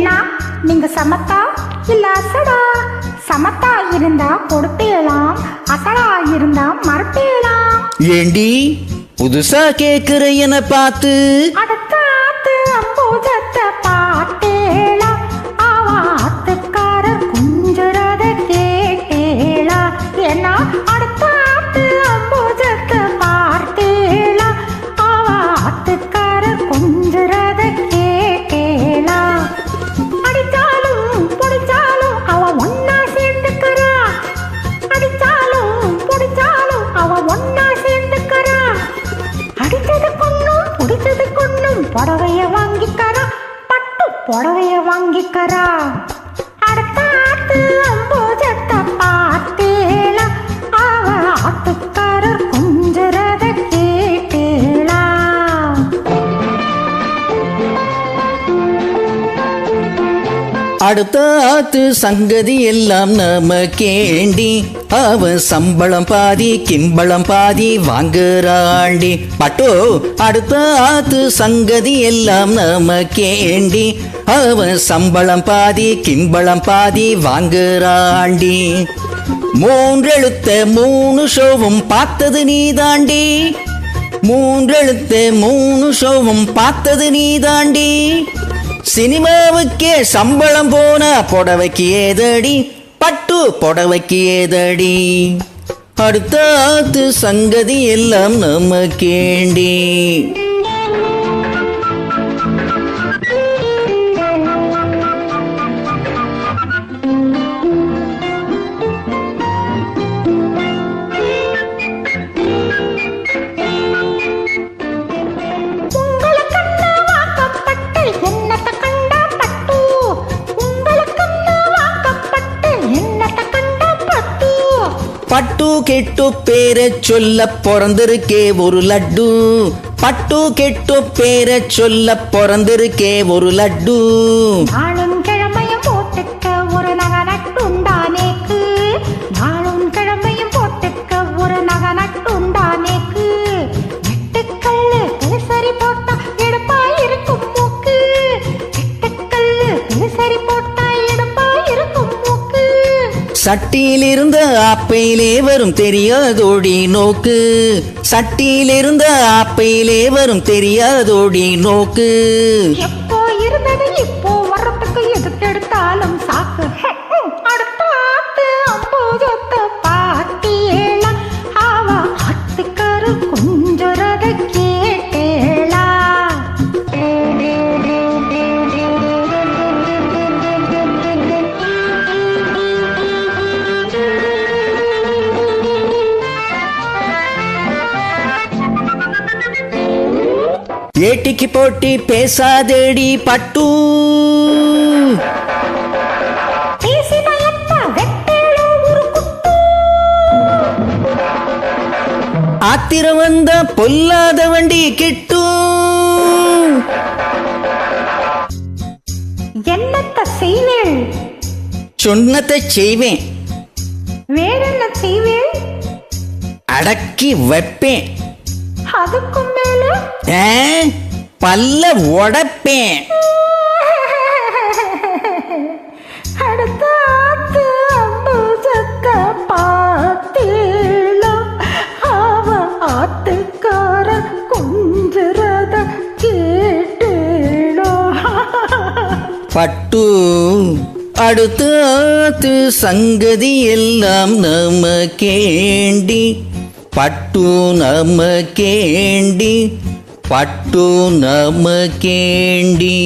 என்ன நீங்க சமத்தா இல்ல அசடா? சமத்தா இருந்தா கொடுப்பேலாம், அசடா இருந்தா மறுப்பேலாம். ஏண்டி புதுசா கேக்குற என பார்த்து? அடுத்த ஆத்து அம்பூஜத்தை பார்த்தேளா, ஆத்துக்காரர் குஞ்சுறத கேட்டேளா. ஏன்னா அடுத்த ஆத்து அம்பூஜத்தை பார்த்தேளா, ஆத்துக்காரர் குஞ்சுறத கேட்டேளா. அடிச்சாலும் பொடிச்சாலும் அவ ஒன்னா சேர்ந்துக்கிறா, அடிச்சாலும் பொடிச்சாலும் அவ ஒன்னா சேர்ந்துக்கிறா. அடிச்சது கொன்னும் பிடிச்சது கொன்னும் புடவைய வாங்கிக்கிறா, பட்டு புடவைய வாங்கிக்கிறா. அடுத்த ஆத்து அம்பூஜத்தை பார்த்தேளா, அவ ஆத்துக்காரர் குஞ்சுறத கேட்டேளா. அடுத்த ஆத்து சங்கதி எல்லாம் நமக்கேண்டி, அவ சம்பளம் பாதி கிம்பளம் பாதி வாங்குறாண்டி. பட்டோ அடுத்த ஆத்து சங்கதி எல்லாம் நமக்கேண்டி, அவ சம்பளம் பாதி கிம்பளம் பாதி வாங்குறாண்டி. மூன்றெழுத்த 3 ஷோவும் பார்த்தது நீதாண்டி, மூன்றெழுத்த 3 ஷோவும் பார்த்தது நீதாண்டி. சினிமாவுக்கே சம்பளம் போனா புடவைக்கு ஏதடி, பட்டு புடவைக்கு ஏதடி. அடுத்த ஆத்து சங்கதி எல்லாம் நமக்கேண்டி. பட்டு கெட்டு பேரை சொல்ல பிறந்திருக்கே ஒரு லட்டு, பட்டு கெட்டு பேரை சொல்ல பிறந்திருக்கே ஒரு லட்டு. நாளும் கிழமையும் போட்டுக்க ஒரு நகை நட்டுண்டானேக்கு, நாளும் கிழமையும் போட்டுக்க ஒரு நகை நட்டுண்டானேக்கு. நெட்டுக்கல்லு பெருசரி போட்டா எடுப்பா இருக்கும் மூக்கு, நெட்டுக்கல்லு பெருசரி போட்டா எடுப்பா இருக்கும் மூக்கு. சட்டியிலிருந்த ஆப்பையிலே வரும் தெரியாதோடி நோக்கு, சட்டியிலிருந்த ஆப்பையிலே வரும் தெரியாதோடி நோக்கு. எப்போ இருந்தது இப்போ வர்றதுக்கு எதுக்கு எடுத்தாலும் சாக்கு. அடுத்த ஆத்து அம்பூஜத்தை பார்த்தேளா, அவ ஆத்துக்காரு குஞ்சுறத கேட்டேளா. ஏட்டிக்கு போட்டி பேசாதேடி பட்டு, ஆத்திரம் வந்த பொல்லாத வண்டி கிட்டு. என்னத்த செய்வேள்? சொன்னதை செய்வேன். வேறென்ன செய்வேள்? அடக்கி வைப்பேன். அதுக்கும் மேல பல்ல உடைப்பேன். அடுத்த ஆத்து அம்பூஜத்தை பார்த்தேளா, அவ ஆத்துக்கார குஞ்சுறத கேட்டேளா. பட்டு அடுத்த ஆத்து சங்கதி எல்லாம் நமக்கேண்டி, பட்டு நமக்கேண்டி, பட்டு நமக்கேண்டி.